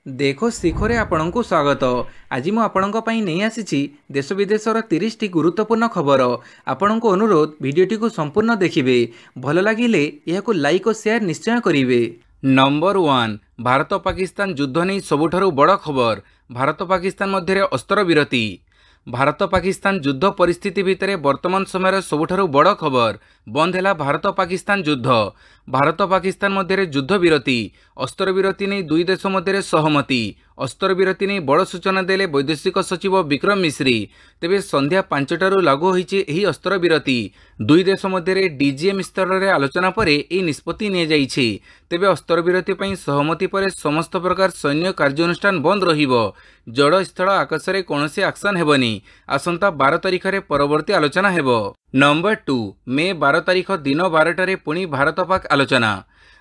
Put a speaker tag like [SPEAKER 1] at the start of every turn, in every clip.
[SPEAKER 1] देखो शिखरे आपणଙ୍କୁ स्वागत। आज मु आपणଙ୍କ ପାଇଁ ନେଇ ଆସିଛି देश विदेशर 30 टी गुरुत्वपूर्ण खबर। आपणଙ୍କୁ अनुरोध भिडियोटी को संपूर्ण देखिए। भल लगिले यहाकु लाइक और शेयर निश्चय करिवे। नंबर 1 भारत पाकिस्तान युद्ध नहीं सबुठारु बड़ खबर। भारत पाकिस्तान मध्य अस्त्र विरति। भारत पाकिस्तान युद्ध परिस्थिति भितर वर्तमान समय सबुठारु बड़ खबर बंद है भारत पाकिस्तान युद्ध। भारत पाकिस्तान मध्य युद्ध विरति अस्त्र विरति नहीं दुई देश मध्य सहमति। अस्त्र विरति नहीं बड़ सूचना देले वैदेशिक सचिव विक्रम मिश्री। तेबे संध्या 5टारू लागू होईछि एही अस्त्र विरति। दुई देश मध्य डीजीएम स्तर में आलोचना पर यह निष्पत्ति नियाଯାଇଛି। तेबे अस्त्र विरति पई सहमति पर समस्त प्रकार सैन्य कार्यानुष्ठान बंद रहिबो। जड़ स्थल आकाशरे कौनसी एक्शन हेबनी। आसंता 12 तारिख रे परवर्ती आलोचना हेबो। नंबर 2 मे 12 तारिख दिन 12टारे पुणी भारत पाक आलोचना।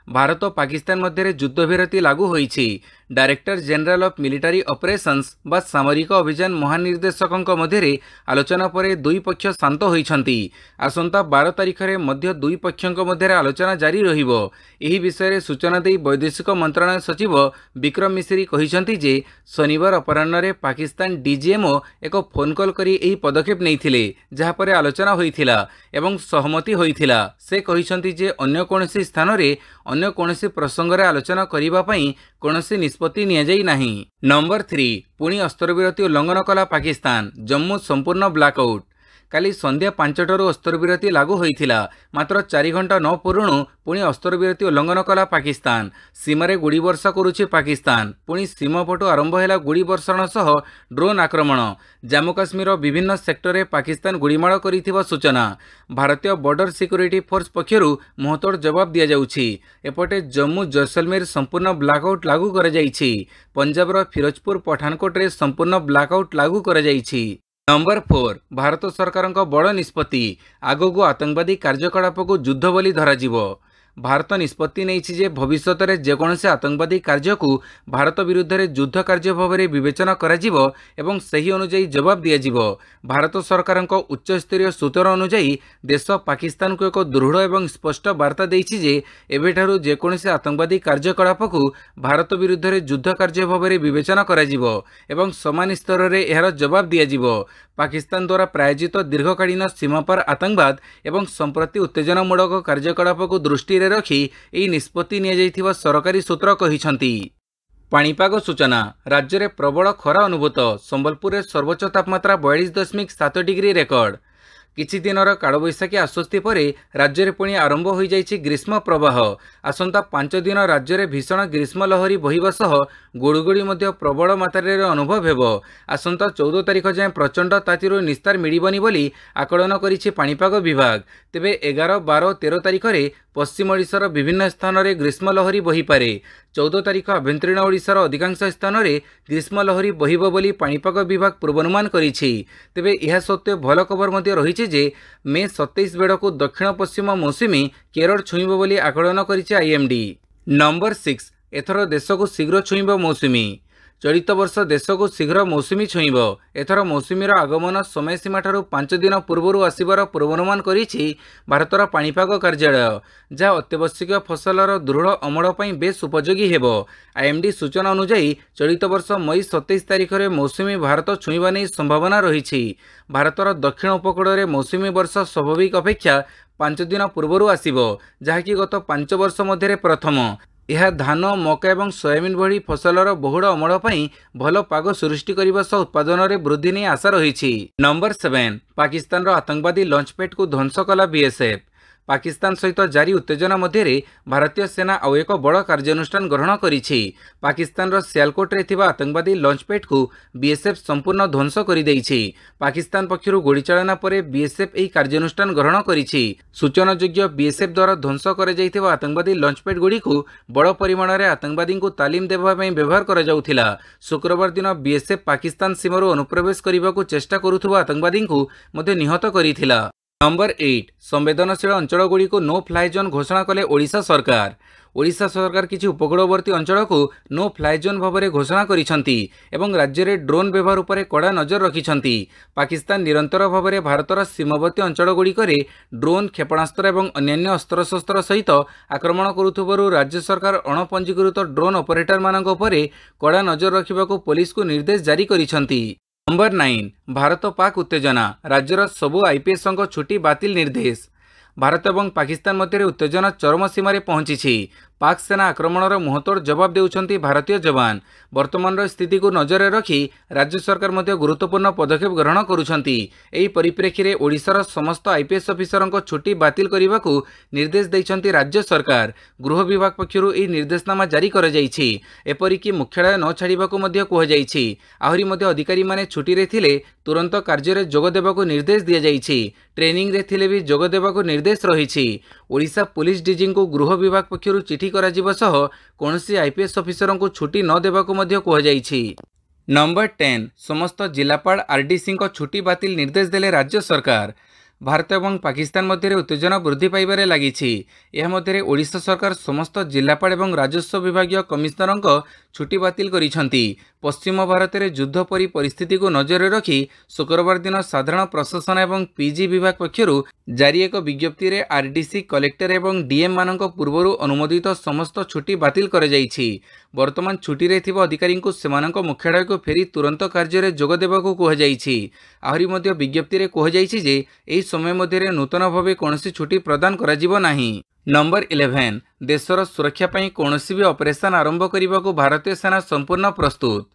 [SPEAKER 1] भारत पाकिस्तान मध्य युद्ध विरति लागू होईछि। Director general of military operations बा सामरिक अभियान महानिर्देशकों मध्य आलोचना पर दुई पक्ष शांत होइछंती। आसंता 12 तारिख रे मध्य दुई पक्षों मध्य आलोचना जारी रहिबो। एही विषय रे सूचना देई वैदेशिक मंत्रालय सचिव विक्रम मिश्री कहिसंती जे शनिवार अपराह्न रे पाकिस्तान डीजीएमओ एक फोन कॉल करी एही पदक्षेप नैथिले जहा पर आलोचना होइथिला एवं सहमति होइथिला। से कहिसंती जे अन्य कोनोसी स्थान रे अन्य कोनोसी प्रसंग रे आलोचना करिबा पई कोनोसी निष्पत्ति निया जाई नाही। नंबर 3 पुणी अस्त्रविरति उल्लंघन कला पाकिस्तान। जम्मू संपूर्ण ब्लैकआउट। काली संध्या 5टारू अस्त्रविरति लागू होइथिला। मात्र 4 घंटा न पूर्णु पुणी अस्त्रविरति उल्लंघन कला पाकिस्तान। सीमारे गुड़ी वर्षा करुछि पाकिस्तान। पुणी सीमा पटु आरंभ है गुड़ी वर्षण सह ड्रोन आक्रमण। जम्मू काश्मीर विभिन्न सेक्टर में पाकिस्तान गुड़ीमाड़ करिथिबा सूचना। भारतीय बॉर्डर सिक्योरिटी फोर्स पक्षरु मुहतोड़ जवाब दिया जाउछि। एपटे जम्मू जैसलमेर संपूर्ण ब्लैकआउट लागू करा जाइछि। पंजाबर फिरोजपुर पठानकोट रे संपूर्ण ब्लैकआउट लागू करा जाइछि। नंबर 4 भारत सरकार बड़ निष्पत्ति। आगको आतंकवादी कार्यकलाप को युद्ध बोली धराजिवो। भारत निष्पत्ति नहीं जे भविष्य में जेकोसी आतंकवादी कार्य को भारत विरुद्ध रे युद्ध कार्य भाव में विवेचना करा एवं सही अनुजाई जवाब दिया। भारत सरकार उच्च स्तरीय सूत्र अनुजाई देश पाकिस्तान को एक दृढ़ एवं स्पष्ट वार्ता देछि जे एबेठारु जेकोसी आतंकवादी कार्यकलाप को भारत विरुद्ध रे युद्ध कार्य भाव में विवेचना करा एवं समान स्तर में यार जवाब दिया। पाकिस्तान द्वारा प्रायोजित दीर्घकालीन सीमापार आतंकवाद एवं संप्रति उत्तेजनामूलक कार्यकलाप को दृष्टि रखी यह निष्पत्ति निया सरकारी सूत्र कहिसंती। पाणीपाग सूचना। राज्य में प्रबल खरा अनुभूत। संबलपुर में सर्वोच्च तापमात्रा 42.7 डिग्री रेकर्ड। किछि दिनर कालबैशाखी आश्वस्ति पर राज्य में पुणी आरंभ हो जाइछि ग्रीष्म प्रवाह। आसंता 5 दिन राज्य में भीषण ग्रीष्म लहरी बहिबा सह गुड़गुड़ी मध्य प्रबल मात्रा अनुभव हेबो। आसंता 14 तारिख जाए प्रचंड तातीरु निस्तार मिलिबनी बोली आकलन करिछि पाणीपाग विभाग। तेबे 11, 12, 13 तारिख रे पश्चिम ओडिशार विभिन्न स्थान में ग्रीष्म लहरी बहीपे। 14 तारिख आभ्यंतरीण ओडिशार अधिकांश स्थान में ग्रीष्म लहरी बहिबो बोली पाणीपाग विभाग पूर्वानुमान करिछि। तेबे यह सत्वे भल खबर मध्य रहिछि जे मे 27 बेड़कू दक्षिण पश्चिम मौसुमी केरल छुईब बोली आकलन करिछि आईएमडी। नंबर 6 एथर देश को शीघ्र छुईब मौसुमी। चलित वर्ष देश को शीघ्र मौसुमी छुईब। एथर मौसुमीर आगमन समय सीमा ठारू 5 दिन पूर्व आसबार पूर्वानुमान करिछि भारतर पाणीपाग कार्यालय, जहाँ अत्यावश्यक फसलर दृढ़ अमल पर बेस उपयोगी हेबो। आईएमडी सूचना अनुसार चलित वर्ष मई 27 तारिख में मौसुमी भारत छुईबा नहीं संभावना रही। भारतर दक्षिण उपकूल में मौसुमी वर्ष स्वाभाविक अपेक्षा 5 दिन पूर्व आसिबो, जहाँकि गत 5 वर्ष मध्य प्रथम। यह धान, मका और सोयाबीन भली फसलर बहुड़ अमल पर भल पाग सृष्टि करने सह उत्पादन में वृद्धि नहीं आशा रही। नंबर 7 पाकिस्तान आतंकवादी लॉन्चपैड को ध्वंस कला बीएसएफ। पाकिस्तान सहित जारी उत्तेजना मध्य भारतीय सेना आउ एक बड़ कार्यानुष्ठान ग्रहण करिछि। पाकिस्तान सियालकोट रे थिबा आतंकवादी लॉन्चपैड को बीएसएफ संपूर्ण ध्वंस कर देइछि। पाकिस्तान पक्षरु गोली चालना पर बीएसएफ एही कार्यानुष्ठान ग्रहण करिछि। सूचनायोग्य बीएसएफ द्वारा ध्वंस कर जाइथिबा आतंकवादी लॉन्चपैड गुड़ी को बड़ परिमाण में आतंकवादी को तालीम देवा पई व्यवहार करा जाउथिला। शुक्रवार दिन बीएसएफ पाकिस्तान सीमारू अनुप्रवेश करने को चेष्टा करुथुबा आतंकवादी को मध्य निहत करिथिला। नंबर 8 संवेदनशील अंचल गुड़ी को नो फ्लाई जोन घोषणा कले ओडिशा सरकार। ओडिशा सरकार किछि उपकूलवर्ती अंचल को नो फ्लाई जोन भाव में घोषणा करिसंती एवं राज्य में ड्रोन व्यवहार उपर कड़ा नजर रखिछंती। पाकिस्तान निरंतर भाव में भारतर सीमावर्ती अंचल गुड़िक ड्रोन क्षेपणास्त्र एवं अन्यान्य अस्त्रशस्त्र सहित आक्रमण करुथबारु राज्य सरकार अणपंजीकृत ड्रोन ऑपरेटर मानक उपरे कड़ा नजर रखिबाकू पुलिस को निर्देश जारी करिसंती। नंबर 9 भारत पाक उत्तेजना राज्यर सबु आईपीएस छुट्टी बातिल निर्देश। भारत और पाकिस्तान मध्य उत्तेजना चरम सीमार पहुंची। पाक सेना आक्रमणर मुहतोड़ जवाब देउछंती भारतीय जवान। वर्तमान स्थिति को नजर रखी राज्य सरकार मध्य गुरुत्वपूर्ण पदक्षेप ग्रहण करुछंती। एही परिप्रेक्षी रे ओडिशार समस्त आईपीएस अफिसरक छुट्टी बातिल करने निर्देश देइछंती राज्य सरकार। गृह विभाग पक्षरु एही निर्देशनामा जारी कर जाइछि। एपरिकी मुख्यालय न छाड़िबाकू मध्य कुहाଯାଇଛି। आहरी मध्य अधिकारी माने छुट्टी रे थिले तुरंत कार्य रे जोग देबाकू निर्देश दिया जाइछि। ट्रेनिंग रे थिले भी जोग देबाकू निर्देश रहिछि। ओडिशा पुलिस डीजी को गृह विभाग पक्षरु चिठी करा जिबो सह कोनोसी आईपीएस ऑफिसर को छुट्टी न देबाकू मध्य कुहाଯାଇଛି। नंबर 10 समस्त जिलापाल आरडीसी को छुट्टी बातिल निर्देश देले राज्य सरकार। भारत और पाकिस्तान मध्य उत्तेजना वृद्धि पाइबारे लागिछि। यह मध्य ओडिशा सरकार समस्त जिलापाल और राजस्व विभागीय कमिशनर छुट्टी बातिल करिसंती। पश्चिम भारत में युद्ध परी परिस्थिति को नजर रखी शुक्रवार दिन साधारण प्रशासन और पीजी विभाग पक्षरु जारी एक विज्ञप्ति रे आरडीसी कलेक्टर और डीएम मानक पूर्व अनुमोदित समस्त छुट्टी बातिल कर जाइछि। वर्तमान छुट्टी रे थिबा अधिकारी को सेमानक मुख्यालय को फेरी तुरंत कार्य रे जोग देबाकू कुहाଯାଇଛି। आहरी मध्य विज्ञप्ति रे कुहाଯାଇଛି जे एही समय मध्य नूतन भावे कोनोसी छुट्टी प्रदान कराजिबो नाही। नंबर 11 देशर सुरक्षा पई कोनोसी भी ऑपरेशन आरंभ करने भारतीय सेना संपूर्ण प्रस्तुत।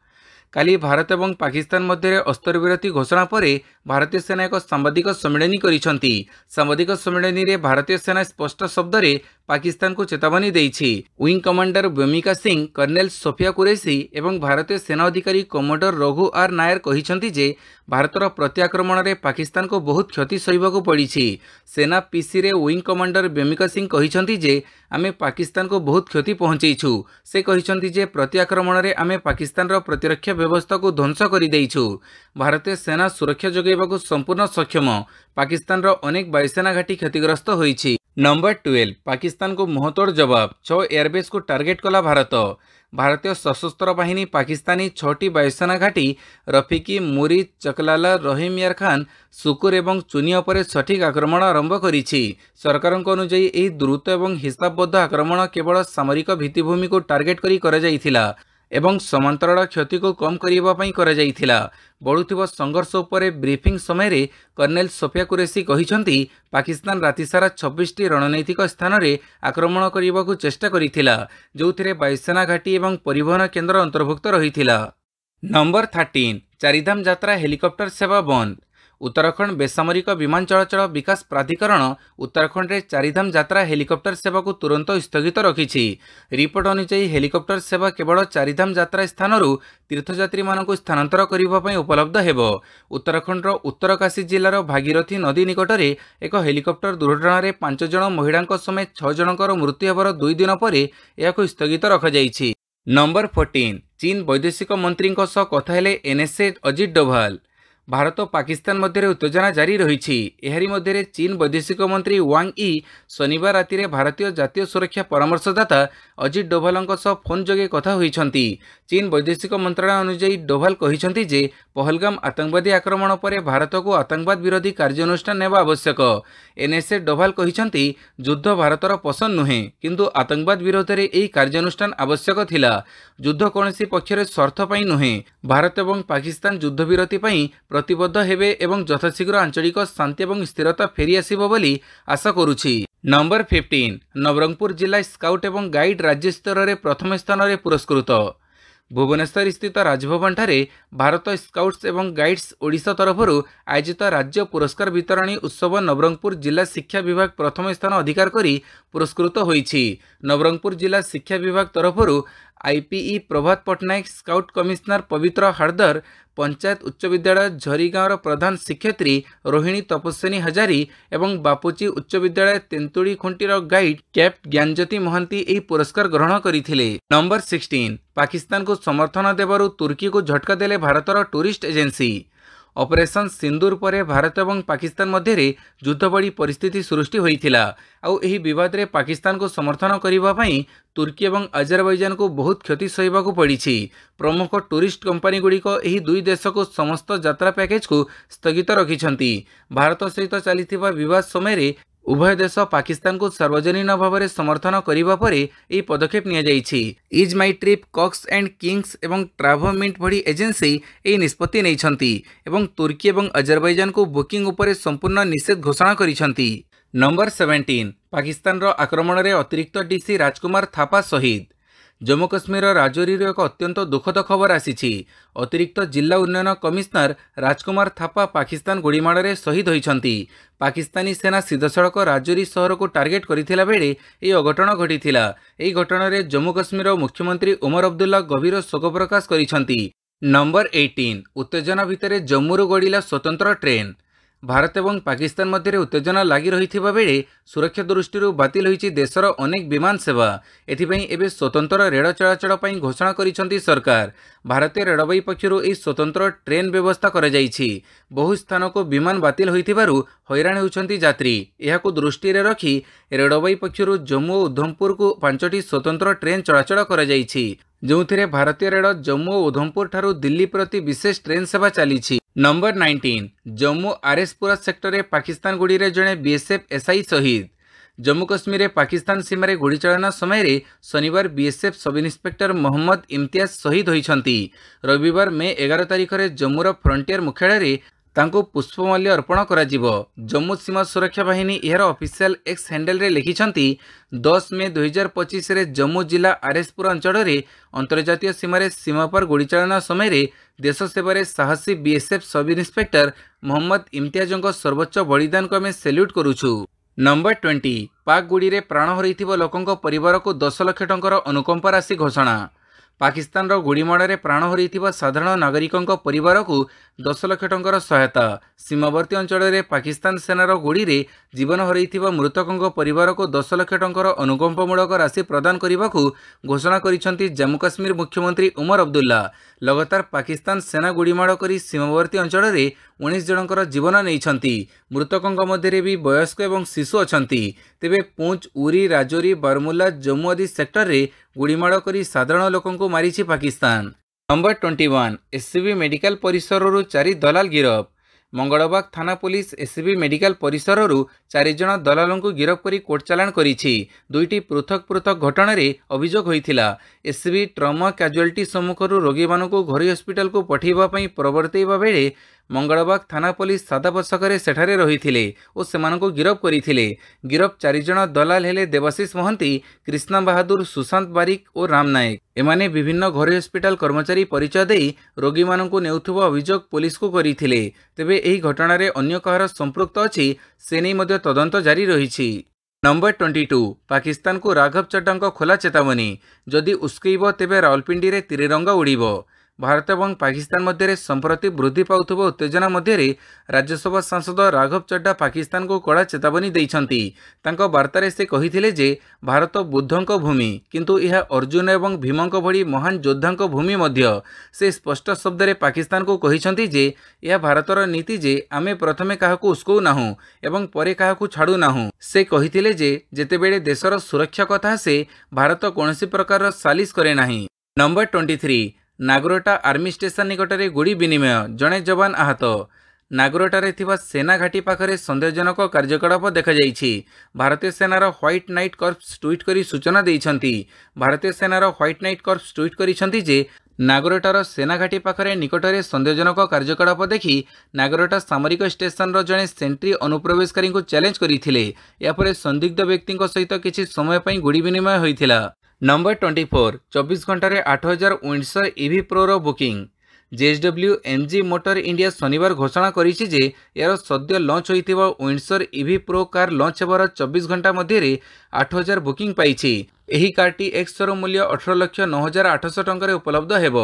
[SPEAKER 1] काली भारत और पाकिस्तान मध्य अस्त्रविरति घोषणा पर भारतीय सेना एक सांबादिक सम्मेलन करिसंती। सांबादिक सम्मेलन में भारतीय सेना स्पष्ट शब्द रे पाकिस्तान को चेतावनी देइछि। Wing commander Vyomika Singh, colonel Sofia Qureshi और भारतीय सेना अधिकारी कमोडर रघु आर नायर कहिसंती जे भारतर प्रत्याक्रमण रे पाकिस्तान को बहुत क्षति सहिबाकू पड़िछि। सेना पीसी रे विंग कमांडर व्योमिका सिंह कहिसंती जे आमे पाकिस्तान को बहुत क्षति पहुंचैछु। से कहिसंती जे प्रत्याक्रमण रे आमे पाकिस्तान रो प्रतिरक्षा व्यवस्था को ध्वंस कर देइछु। भारतीय सेना सुरक्षा जोगाइबाकू संपूर्ण सक्षम। पाकिस्तान रो अनेक वायुसेना घाटी क्षतिग्रस्त होइछि। नंबर 12 पाकिस्तान को मुहतोड़ जवाब 6 एयरबेस को टार्गेट कला भारत। भारतीय सशस्त्र बाहिनी पाकिस्तानी 6टी वायुसेना घाटी रफिकी, मुरी, चकलाला, रहीम यार खान, सुकुर और चुनिया पर सठिक आक्रमण आरंभ करिछि। सरकार अनुଯାयी यह द्रुत और हिसाबबद्ध आक्रमण केवल सामरिक भित्तिभूमि को टार्गेट करी करा जाइथिला एवं समांतराल क्षति को कम करिबा पई करा जाइथिला। बढ़ुथिबा संघर्ष उपरे ब्रीफिंग समय कर्नेल सोफिया कुरैशी कहिसंती पाकिस्तान राति सारा 26टी रणनैतिक स्थान रे आक्रमण करिबाकू चेष्टा करिथिला, जोथिरे वायुसेना घाटी एवं परिवहन केन्द्र अंतर्भुक्त रहिथिला। नंबर 13 चारिधाम यात्रा हेलिकॉप्टर सेवा बंद। उत्तराखंड बेसामरिक विमान चलाचल विकास प्राधिकरण उत्तराखंड रे चारिधाम यात्रा हेलिकॉप्टर सेवा को तुरंत स्थगित रखिछि। रिपोर्ट अनुसार हेलिकॉप्टर सेवा केवल चारिधाम यात्रा स्थान तीर्थयात्री मानक स्थानांतर करने उपलब्ध हेबो। उत्तराखंड उत्तरकाशी जिलार भागीरथी नदी निकट में एक हेलिकॉप्टर दुर्घटना रे 5 जन महिला समेत 6 जनकर मृत्यु होबार 2 दिन पर यह स्थगित रखाଯାଇଛି। नंबर 14 चीन वैदेशिक मंत्री कथा हेले एनएसए अजित डोभाल। भारत और पाकिस्तान मध्य उत्तेजना जारी रही। एहारी मध्य चीन वैदेशिक मंत्री वांग ई शनिवार राति रे भारतीय जातीय सुरक्षा परामर्शदाता अजित डोभाल फोन जोगे कथा होइछंती। चीन वैदेशिक मंत्रालय अनुଯାयी डोभाल कहिछंती जे पहलगाम आतंकवादी आक्रमण पर भारत को आतंकवाद विरोधी कार्यानुष्ठान नेबा आवश्यक। एनएसए डोभाल कहिछंती युद्ध भारतर पसंद नुहे, किंतु आतंकवाद विरोध में यह कार्यानुष्ठान आवश्यक थिला। युद्ध कौनसी पक्षर स्वार्थ पई नुहे। भारत और पाकिस्तान युद्ध विरति पई प्रतिबद्ध हेबे एवं यथाशीघ्र आंचलिक शांति और स्थिरता फेरी आसिबो बोली आशा करुछि। नंबर 15 नवरंगपुर जिला स्काउट एवं गाइड राज्य स्तर में प्रथम स्थान में पुरस्कृत। भुवनेश्वर स्थित राजभवन ठारे भारत स्काउट्स एवं गाइड्स ओडिशा तरफर आयोजित राज्य पुरस्कार वितरणी उत्सव नवरंगपुर जिला शिक्षा विभाग प्रथम स्थान अधिकार करी पुरस्कृत होइछि। नवरंगपुर जिला शिक्षा विभाग तरफर आईपीई प्रभात पट्टनायक, स्काउट कमिश्नर पवित्र हार्दर, पंचायत उच्च विद्यालय झरीगाँवर प्रधान शिक्षयित्री रोहिणी तपस्विनी हजारी एवं बापुची उच्च विद्यालय तेंतुड़ी खुंटीर गाइड कैप्ट ज्ञानज्योति महांती यह पुरस्कार ग्रहण करथिले। नंबर 16 पाकिस्तान को समर्थन देबारु तुर्की को झटका देले भारतर टूरिस्ट एजेंसी। ऑपरेशन सिंदूर पर भारत और पाकिस्तान मध्य युद्ध बड़ी परिस्थिति सृष्टि होता आउ एही विवाद रे पाकिस्तान को समर्थन करने तुर्की और अजरबैजान को बहुत क्षति सहवाक पड़ी। प्रमुख टूरिस्ट कंपनी गुड़िक एही दुई देश को समस्त यात्रा पैकेज को स्थगित रखिछंती। भारत सहित चलता विवाद समय उभय देश पाकिस्तान को सार्वजनिक भाव में समर्थन करने पर यह पदक्षेप नि is my trip Cox and Kings एवं ट्राभोमिंट भली एजेंसी यह निष्पत्ति नहीं तुर्की और अजरबैजान को बुकिंग उपर संपूर्ण निषेध घोषणा करिसेंती। नंबर 17 पाकिस्तान रो आक्रमण रे अतिरिक्त डीसी राजकुमार थापा शहीद। जम्मू कश्मीर राजौरी एक अत्यंत दुखद खबर आसी। अतिरिक्त जिला उन्नयन कमिशनर राजकुमार थापा पाकिस्तान गोड़ीमाड़ शहीद होती। पाकिस्तानी सेना सीधासड़क राजौरी सहर को टार्गेट करथिला बेले यह अघटन घटीथिला। एही घटना रे जम्मू कश्मीर मुख्यमंत्री उमर अब्दुल्ला गभीर शोक प्रकाश करिसेंती। नंबर 18 उत्तेजना भितर जम्मू गड़िला स्वतंत्र ट्रेन। भारत और पाकिस्तान मध्य उत्तेजना लगी रही बेले सुरक्षा दृष्टि बातिल होईची देशर अनेक विमान सेवा। एथिपाई एबे स्वतंत्र रेल चलाचल पर घोषणा करिसेंती सरकार। भारतीय रेलवे पक्षर यह स्वतंत्र ट्रेन व्यवस्था करा जायछि। बहु स्थान को विमान बातिल होइथिबारु हैरान होउछंती यात्री। एहाकु दृष्टि रे रखी रेलवे पक्षर जम्मू और उधमपुर को 5टी स्वतंत्र ट्रेन चलाचल करा जायछि, जोथिरे भारतीय रेल जम्मू और उधमपुर ठारू दिल्ली प्रति विशेष ट्रेन सेवा चली। नंबर 19 जम्मू आरएसपुरा सेक्टर में पाकिस्तान गुड़ी रे जड़े बीएसएफ एसआई शहीद। जम्मू कश्मीर में पाकिस्तान सीमार गुड़ी चालना समय शनिवार BSF sub inspector Mohammad Imtiaz शहीद होती। रविवार मे 11 तारिख में जम्मूर फ्रंटियर मुख्यालय तांको पुष्पमाल्य अर्पण करा जिवो। जम्मू सीमा सुरक्षा बाहिनी यार ऑफिशियल एक्स हैंडल रे लिखिछंती 10 मे 2025 रे जम्मू जिला आरएसपुर अंचल रे अंतर्जातीय सीमार सीमा पर गोड़ी चालना समय देश सेवार साहसी बीएसएफ सब इन्स्पेक्टर मोहम्मद इम्तियाजों सर्वोच्च बलिदान को आम सैल्यूट करुछु। नंबर 20 पाक गुड़ी रे प्राण हरैथिबा लोकंक परिवार को 10 लाख टंकार अनुकंपा राशि घोषणा। पाकिस्तान गोड़ीमाड़ प्राण हरैथिबा साधारण नागरिकों परिवार को 10 लाख टंकार सहायता। सीमावर्ती अंचल में पाकिस्तान सेनार गोड़ी रे जीवन हरैथिबा मृतकों परिवार को 10 लाख टंकार अनुकंपामूलक राशि प्रदान करने को घोषणा करिसेंती जम्मू काश्मीर मुख्यमंत्री उमर अब्दुल्ला। लगातार पाकिस्तान सेना गोड़ीमाड़ करी सीमावर्ती अंचल में 19 जनकर जीवन नहीं। मृतकों मध्य भी वयस्क और शिशु अछंती। तेबे पुंछ, उरी, राजौरी, बारमुल्ला, जम्मू आदि सेक्टर में गोड़ीमाड़ करी साधारण लोकों को मारिछि पाकिस्तान। नंबर 21 एससीबी मेडिकल परिसर 4 दलाल गिरफ। मंगलबाग थाना पुलिस एससीबी मेडिकल परिसर 4 जन दलालों को गिरफ करी कोर्ट चालाण करिछि। 2टी पृथक पृथक घटना रे अभियोग होइथिला। एससीबी ट्रमा कैजुअलिटी सम्मुखर रोगी मानक घरोई हस्पिटाल को पठेबा पई प्रवर्तैबा बेले मंगलबाग थाना पुलिस सादा पोषाक सेठारे रहिथिले और सेमानको गिरफ करिथिले। गिरफ 4 जन दलाल हेले देवाशीष महंती, कृष्णा बहादुर, सुशांत बारिक और राम नायक। एमाने विभिन्न घरोई हस्पिटाल कर्मचारी परिचय देई रोगी मानकु नेउथुबा अभियोग पुलिस को करिथिले। तेबे एही घटना रे अन्य कहार संपृक्त अछि से नै मध्य तदंत जारी रहिछि। नंबर 22 पाकिस्तान को राघव चड्डा खोला चेतावनी। जदि उस्कैब तेबे रावलपिंडी रे तिरंगा उड़ीब। भारत और पाकिस्तान मध्य संप्रति वृद्धि पाउथुबा उत्तेजना मध्य राज्यसभा सांसद राघव चड्डा पाकिस्तान को कड़ा चेतावनी देइछंती। तांको वार्तारे से कहिथिले जे भारत बुद्धंक भूमि किंतु यह अर्जुन और भीमंक भली महान योद्धांक भूमि मध्य। से स्पष्ट शब्द रे पाकिस्तान को कहिछंती जे यह भारतर नीति जे आमे प्रथमे काहाकू उस्कौ नाहु एवं परे काहाकू छाड़ू नाहु। से कहिथिले जे जेतेबेले देशर सुरक्षा कथा से भारत कोनोसी प्रकार सालिस करे नाही। नंबर 23 नागरोटा आर्मी स्टेशन निकट में गोड़ी विनिमय, जड़े जवान आहत। नागरोटारे थिबा सेना घाटी पाखरे सन्देहजनक कार्यकलाप देखा जाइछि। भारतीय सेनार व्हाइट नाइट कर्प्स ट्वीट करी सूचना देइछंती। भारतीय सेनार व्हाइट नाइट कर्प्स ट्वीट करिसेंती जे नागरोटार सेनाघाटी पाखरे निकटरे सन्देहजनक कार्यकलाप देखि नागरोटा सामरिक स्टेशन जड़े सेंट्री अनुप्रवेशकारी को चैलेंज करथिले। यापरे संदिग्ध व्यक्ति सहित किछि समय पई गोड़ी विनिमय होइथिला। नंबर 24 24 घंटे 8000 विंडसर ईवी प्रो रो बुकिंग। जेएसडब्ल्यू एमजी मोटर इंडिया शनिवार घोषणा करिछि जे यार सद्य लॉन्च होइथिबा Windsor EV pro car launch हेबार 24 घंटा मध्य 8000 बुकिंग पाइछि। ଏହି କାର୍ଟି ଏକ୍ସର ମୂଲ୍ୟ 18,09,800 ଟଙ୍କାରେ ଉପଲବ୍ଧ ହେବ।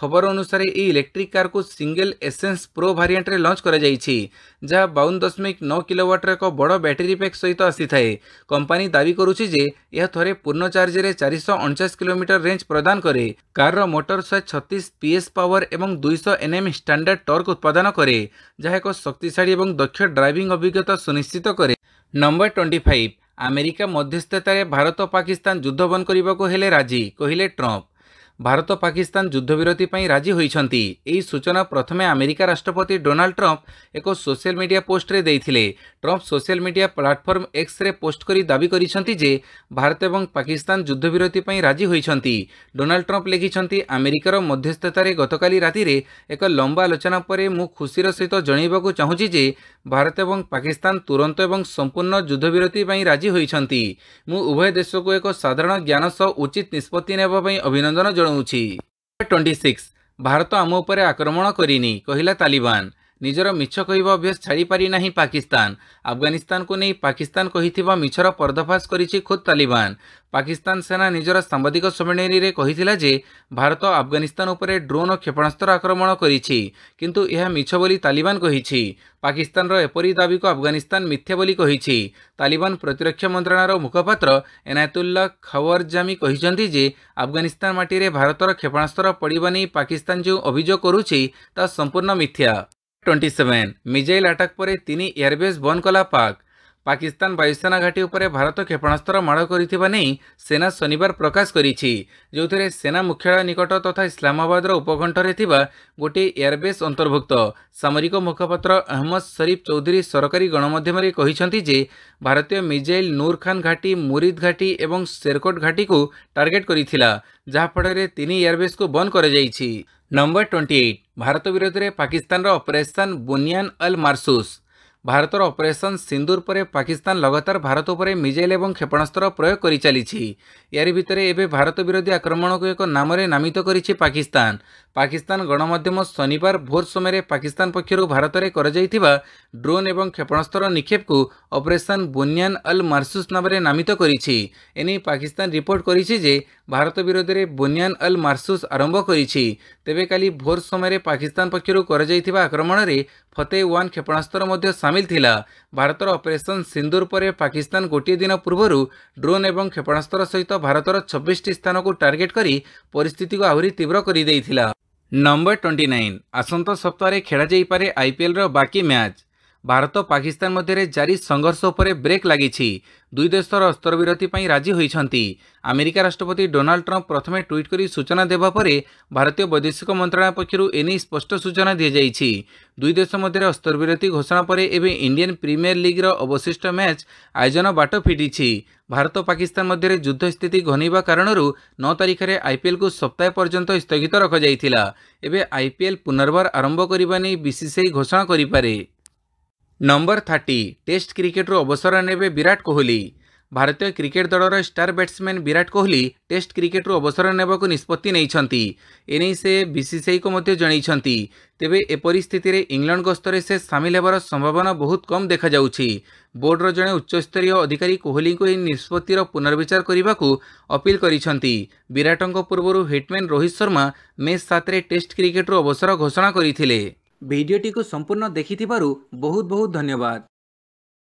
[SPEAKER 1] ଖବର ଅନୁସାରେ ଏହି ଇଲେକ୍ଟ୍ରିକ୍ କାର୍କୁ ସିଙ୍ଗଲ ଏସେନ୍ସ ପ୍ରୋ ଭାରିଏଣ୍ଟରେ ଲଞ୍ଚ କରାଯାଇଛି, ଯାହା 52.9 କିଲୋୱାଟ୍ର ଏକ ବଡ଼ ବ୍ୟାଟେରୀ ପ୍ୟାକ୍ ସହିତ ଆସିଥାଏ। କମ୍ପାନୀ ଦାବି କରୁଛି ଯେ ଏହା ଥରେ ପୂର୍ଣ୍ଣ ଚାର୍ଜରେ 449 କିଲୋମିଟର ରେଞ୍ଜ ପ୍ରଦାନ କରେ। କାରର ମୋଟର 136 PS ପାୱାର ଏବଂ 200 Nm ଷ୍ଟାଣ୍ଡାର୍ଡ ଟର୍କ ଉତ୍ପାଦନ କରେ, ଯାହା ଏକ ଶକ୍ତିଶାଳୀ ଏବଂ ଦକ୍ଷ ଡ୍ରାଇଭିଂ ଅଭିଜ୍ଞତା ସୁନିଶ୍ଚିତ କରେ। ନମ୍ବର 25 ଆମେରିକା ମଧ୍ୟସ୍ଥତାରେ ଭାରତ ପାକିସ୍ତାନ ଯୁଦ୍ଧ ବନ୍ଦ କରିବାକୁ ହେଲେ ରାଜି, କହିଲେ ଟ୍ରମ୍ପ। ଭାରତ ପାକିସ୍ତାନ ଯୁଦ୍ଧବିରତି ପାଇଁ ରାଜି ହୋଇଛନ୍ତି। ଏହି ସୂଚନା ପ୍ରଥମେ ଆମେରିକା ରାଷ୍ଟ୍ରପତି ଡୋନାଲ୍ଡ ଟ୍ରମ୍ପ ଏକ ସୋସିଆଲ ମିଡିଆ ପୋଷ୍ଟରେ ଦେଇଥିଲେ। ଟ୍ରମ୍ପ ସୋସିଆଲ ମିଡିଆ ପ୍ଲାଟଫର୍ମ ଏକ୍ସରେ ପୋଷ୍ଟ କରି ଦାବି କରିଛନ୍ତି ଯେ ଭାରତ ଏବଂ ପାକିସ୍ତାନ ଯୁଦ୍ଧବିରତି ପାଇଁ ରାଜି ହୋଇଛନ୍ତି। ଡୋନାଲ୍ଡ ଟ୍ରମ୍ପ ଲେଖିଛନ୍ତି, ଆମେରିକାର ମଧ୍ୟସ୍ଥତାରେ ଗତକାଲି ରାତିରେ ଏକ ଲମ୍ବା ଆଲୋଚନା ପରେ ମୁଁ ଖୁସିର ସହିତ ଜଣାଇବାକୁ ଚାହୁଁଛି ଯେ ଭାରତ ଏବଂ ପାକିସ୍ତାନ ତୁରନ୍ତ ଏବଂ ସମ୍ପୂର୍ଣ୍ଣ ଯୁଦ୍ଧବିରତି ପାଇଁ ରାଜି ହୋଇଛନ୍ତି। ମୁଁ ଉଭୟ ଦେଶକୁ ଏକ ସାଧାରଣ ଜ୍ଞାନ ସହ ଉଚିତ ନିଷ୍ପତ୍ତି ନେବା ପାଇଁ ଅଭିନନ୍ଦନ ଜଣାଉଛି। 26 ଭାରତ ଆମ ଉପରେ ଆକ୍ରମଣ କରିନି, କହିଲା ତାଲିବାନ। ନିଜର ମିଛ କହିବା ଅଭ୍ୟାସ ଛାଡ଼ିପାରି ନାହିଁ ପାକିସ୍ତାନ। ଆଫଗାନିସ୍ତାନକୁ ନେଇ ପାକିସ୍ତାନ କହିଥିବା ମିଛର ପର୍ଦ୍ଦାଫାଶ କରିଛି ଖୋଦ୍ ତାଲିବାନ। ପାକିସ୍ତାନ ସେନା ନିଜର ସାମ୍ବାଦିକ ସମ୍ମିଳନୀରେ କହିଥିଲା ଯେ ଭାରତ ଆଫଗାନିସ୍ତାନ ଉପରେ ଡ୍ରୋନ୍ ଓ କ୍ଷେପଣାସ୍ତ୍ର ଆକ୍ରମଣ କରିଛି, କିନ୍ତୁ ଏହା ମିଛ ବୋଲି ତାଲିବାନ କହିଛି। ପାକିସ୍ତାନର ଏପରି ଦାବିକୁ ଆଫଗାନିସ୍ତାନ ମିଥ୍ୟା ବୋଲି କହିଛି। ତାଲିବାନ ପ୍ରତିରକ୍ଷା ମନ୍ତ୍ରଣାଳୟର ମୁଖପାତ୍ର ଏନାୟତୁଲ୍ଲା ଖୱରଜାମି କହିଛନ୍ତି ଯେ ଆଫଗାନିସ୍ତାନ ମାଟିରେ ଭାରତର କ୍ଷେପଣାସ୍ତ୍ର ପଡ଼ିବା ନେଇ ପାକିସ୍ତାନ ଯେଉଁ ଅଭିଯୋଗ କରୁଛି ତାହା ସମ୍ପୂର୍ଣ୍ଣ ମିଥ୍ୟା। 27 ମିଜାଇଲ ଆଟାକ୍ ପରେ 3 ଏୟାରବେସ୍ ବନ୍ଦ କଲା ପାକ୍। ପାକିସ୍ତାନ ବାୟୁସେନା ଘାଟି ଉପରେ ଭାରତ କ୍ଷେପଣାସ୍ତ୍ର ମାଡ଼ କରିଥିବା ନେଇ ସେନା ଶନିବାର ପ୍ରକାଶ କରିଛି, ଯେଉଁଥିରେ ସେନା ମୁଖ୍ୟାଳୟ ନିକଟ ତଥା ଇସଲାମାବାଦର ଉପକଣ୍ଠରେ ଥିବା ଗୋଟିଏ ଏୟାରବେସ୍ ଅନ୍ତର୍ଭୁକ୍ତ। ସାମରିକ ମୁଖପାତ୍ର ଅହମ୍ମଦ ଶରୀଫ ଚୌଧୁରୀ ସରକାରୀ ଗଣମାଧ୍ୟମରେ କହିଛନ୍ତି ଯେ ଭାରତୀୟ ମିଜାଇଲ ନୂର ଖାନ ଘାଟି, ମୁରିଦ ଘାଟି ଏବଂ ଶେରକୋଟ ଘାଟିକୁ ଟାର୍ଗେଟ କରିଥିଲା, ଯାହାଫଳରେ 3 ଏୟାରବେସ୍କୁ ବନ୍ଦ କରାଯାଇଛି। ନମ୍ବର 28 ଭାରତ ବିରୋଧରେ ପାକିସ୍ତାନର ଅପରେସନ ବୁନିୟାନ ଅଲ୍ ମାର୍ସୁସ୍। ଭାରତର ଅପରେସନ ସିନ୍ଦୁର ପରେ ପାକିସ୍ତାନ ଲଗାତାର ଭାରତ ଉପରେ ମିଜାଇଲ ଏବଂ କ୍ଷେପଣାସ୍ତ୍ର ପ୍ରୟୋଗ କରିଚାଲିଛି। ଏହାରି ଭିତରେ ଏବେ ଭାରତ ବିରୋଧୀ ଆକ୍ରମଣକୁ ଏକ ନାମରେ ନାମିତ କରିଛି ପାକିସ୍ତାନ। ପାକିସ୍ତାନ ଗଣମାଧ୍ୟମ ଶନିବାର ଭୋର ସମୟରେ ପାକିସ୍ତାନ ପକ୍ଷରୁ ଭାରତରେ କରାଯାଇଥିବା ଡ୍ରୋନ୍ ଏବଂ କ୍ଷେପଣାସ୍ତ୍ର ନିକ୍ଷେପକୁ ଅପରେସନ ବୁନିୟାନ ଅଲ୍ ମାର୍ସୁସ୍ ନାମରେ ନାମିତ କରିଛି। ଏନେଇ ପାକିସ୍ତାନ ରିପୋର୍ଟ କରିଛି ଯେ ଭାରତ ବିରୋଧରେ ବୁନିୟାନ ଅଲ୍ ମାର୍ସୁସ୍ ଆରମ୍ଭ କରିଛି। ତେବେ କାଲି ଭୋର ସମୟରେ ପାକିସ୍ତାନ ପକ୍ଷରୁ କରାଯାଇଥିବା ଆକ୍ରମଣରେ ଫତେ-1 କ୍ଷେପଣାସ୍ତ୍ର ମଧ୍ୟ ସାମିଲ ଥିଲା। ଭାରତର ଅପରେସନ ସିନ୍ଦୁର ପରେ ପାକିସ୍ତାନ ଗୋଟିଏ ଦିନ ପୂର୍ବରୁ ଡ୍ରୋନ୍ ଏବଂ କ୍ଷେପଣାସ୍ତ୍ର ସହିତ ଭାରତର 26ଟି ସ୍ଥାନକୁ ଟାର୍ଗେଟ କରି ପରିସ୍ଥିତିକୁ ଆହୁରି ତୀବ୍ର କରିଦେଇଥିଲା। ନମ୍ବର 29 ଆସନ୍ତା ସପ୍ତାହରେ ଖେଳାଯାଇପାରେ ଆଇପିଏଲ୍ର ବାକି ମ୍ୟାଚ୍। ଭାରତ ପାକିସ୍ତାନ ମଧ୍ୟରେ ଜାରି ସଂଘର୍ଷ ଉପରେ ବ୍ରେକ୍ ଲାଗିଛି। ଦୁଇ ଦେଶର ଅସ୍ତ୍ରବିରତି ପାଇଁ ରାଜି ହୋଇଛନ୍ତି। ଆମେରିକା ରାଷ୍ଟ୍ରପତି ଡୋନାଲ୍ଡ ଟ୍ରମ୍ପ ପ୍ରଥମେ ଟ୍ୱିଟ୍ କରି ସୂଚନା ଦେବା ପରେ ଭାରତୀୟ ବୈଦେଶିକ ମନ୍ତ୍ରଣାଳୟ ପକ୍ଷରୁ ଏନେଇ ସ୍ପଷ୍ଟ ସୂଚନା ଦିଆଯାଇଛି। ଦୁଇ ଦେଶ ମଧ୍ୟରେ ଅସ୍ତ୍ରବିରତି ଘୋଷଣା ପରେ ଏବେ ଇଣ୍ଡିଆନ୍ ପ୍ରିମିୟର ଲିଗ୍ର ଅବଶିଷ୍ଟ ମ୍ୟାଚ୍ ଆୟୋଜନ ବାଟ ଫିଟିଛି। ଭାରତ ପାକିସ୍ତାନ ମଧ୍ୟରେ ଯୁଦ୍ଧ ସ୍ଥିତି ଘନେଇବା କାରଣରୁ 9 ତାରିଖରେ ଆଇପିଏଲ୍କୁ ସପ୍ତାହ ପର୍ଯ୍ୟନ୍ତ ସ୍ଥଗିତ ରଖାଯାଇଥିଲା। ଏବେ ଆଇପିଏଲ୍ ପୁନର୍ବାର ଆରମ୍ଭ କରିବା ନେଇ ବିସିସିଆଇ ଘୋଷଣା କରିପାରେ। ନମ୍ବର 30 ଟେଷ୍ଟ କ୍ରିକେଟରୁ ଅବସର ନେବେ ବିରାଟ କୋହଲି। ଭାରତୀୟ କ୍ରିକେଟ ଦଳର star batsman Virat Kohli test କ୍ରିକେଟରୁ ଅବସର ନେବାକୁ ନିଷ୍ପତ୍ତି ନେଇଛନ୍ତି। ଏନେଇ ସେ ବିସିସିଆଇକୁ ମଧ୍ୟ ଜଣାଇଛନ୍ତି। ତେବେ ଏପରି ସ୍ଥିତିରେ ଇଂଲଣ୍ଡ ଗସ୍ତରେ ସେ ସାମିଲ ହେବାର ସମ୍ଭାବନା ବହୁତ କମ୍ ଦେଖାଯାଉଛି। ବୋର୍ଡର ଜଣେ ଉଚ୍ଚସ୍ତରୀୟ ଅଧିକାରୀ କୋହଲିଙ୍କୁ ଏହି ନିଷ୍ପତ୍ତିର ପୁନର୍ବିଚାର କରିବାକୁ ଅପିଲ କରିଛନ୍ତି। ବିରାଟଙ୍କ ପୂର୍ବରୁ ହିଟମ୍ୟାନ୍ ରୋହିତ ଶର୍ମା ମେ 7ରେ ଟେଷ୍ଟ କ୍ରିକେଟରୁ ଅବସର ଘୋଷଣା କରିଥିଲେ। ଭିଡ଼ିଓଟିକୁ ସମ୍ପୂର୍ଣ୍ଣ ଦେଖିଥିବାରୁ ବହୁତ ବହୁତ ଧନ୍ୟବାଦ।